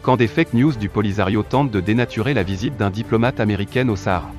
quand des fake news du Polisario tentent de dénaturer la visite d'un diplomate américain au Sahara.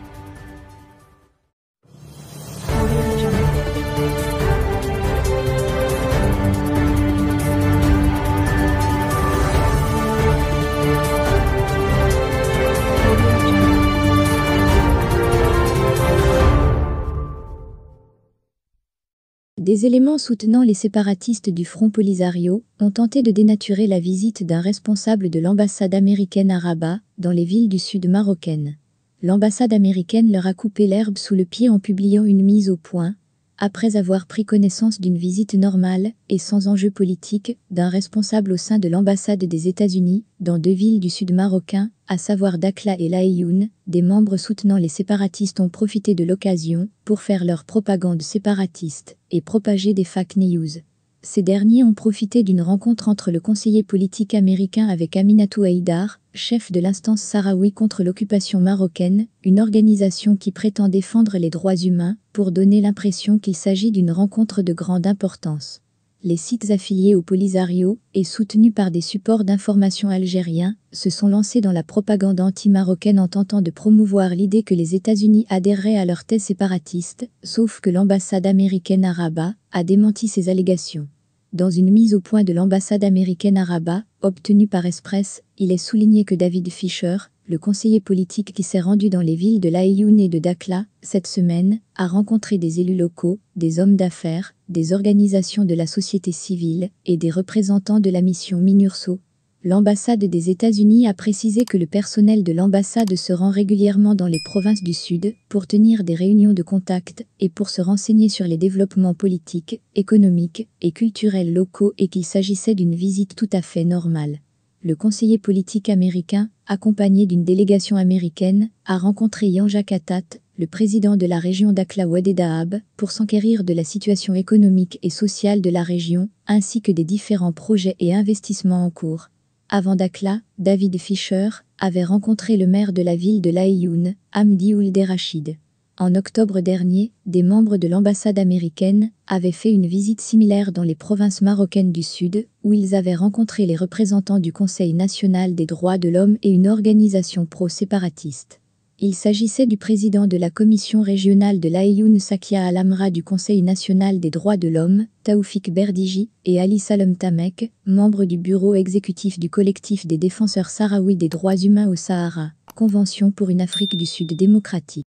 Des éléments soutenant les séparatistes du Front Polisario ont tenté de dénaturer la visite d'un responsable de l'ambassade américaine à Rabat, dans les villes du sud marocaines. L'ambassade américaine leur a coupé l'herbe sous le pied en publiant une mise au point, après avoir pris connaissance d'une visite normale et sans enjeu politique d'un responsable au sein de l'ambassade des États-Unis dans 2 villes du sud marocain, à savoir Dakhla et Laâyoune. Des membres soutenant les séparatistes ont profité de l'occasion pour faire leur propagande séparatiste et propager des fake news. Ces derniers ont profité d'une rencontre entre le conseiller politique américain avec Aminatou Haïdar, chef de l'instance sahraoui contre l'occupation marocaine, une organisation qui prétend défendre les droits humains, pour donner l'impression qu'il s'agit d'une rencontre de grande importance. Les sites affiliés au Polisario, et soutenus par des supports d'information algériens, se sont lancés dans la propagande anti-marocaine en tentant de promouvoir l'idée que les États-Unis adhéreraient à leur thèse séparatiste, sauf que l'ambassade américaine à Rabat a démenti ces allégations. Dans une mise au point de l'ambassade américaine à Rabat, obtenue par Express, il est souligné que David Fisher, le conseiller politique qui s'est rendu dans les villes de Laâyoune et de Dakhla, cette semaine, a rencontré des élus locaux, des hommes d'affaires, des organisations de la société civile et des représentants de la mission MINURSO. L'ambassade des États-Unis a précisé que le personnel de l'ambassade se rend régulièrement dans les provinces du Sud pour tenir des réunions de contact et pour se renseigner sur les développements politiques, économiques et culturels locaux et qu'il s'agissait d'une visite tout à fait normale. Le conseiller politique américain, accompagné d'une délégation américaine, a rencontré Yanja Katat, le président de la région Dakhla-Oued Dahab, pour s'enquérir de la situation économique et sociale de la région, ainsi que des différents projets et investissements en cours. Avant David Fisher avait rencontré le maire de la ville de Laâyoune, Hamdi Ould Rachid. En octobre dernier, des membres de l'ambassade américaine avaient fait une visite similaire dans les provinces marocaines du Sud, où ils avaient rencontré les représentants du Conseil national des droits de l'homme et une organisation pro-séparatiste. Il s'agissait du président de la commission régionale de Laâyoune Sakia Al-Amra du Conseil national des droits de l'homme, Taoufik Berdiji, et Ali Salem Tamek, membre du bureau exécutif du collectif des défenseurs sahraouis des droits humains au Sahara, Convention pour une Afrique du Sud démocratique.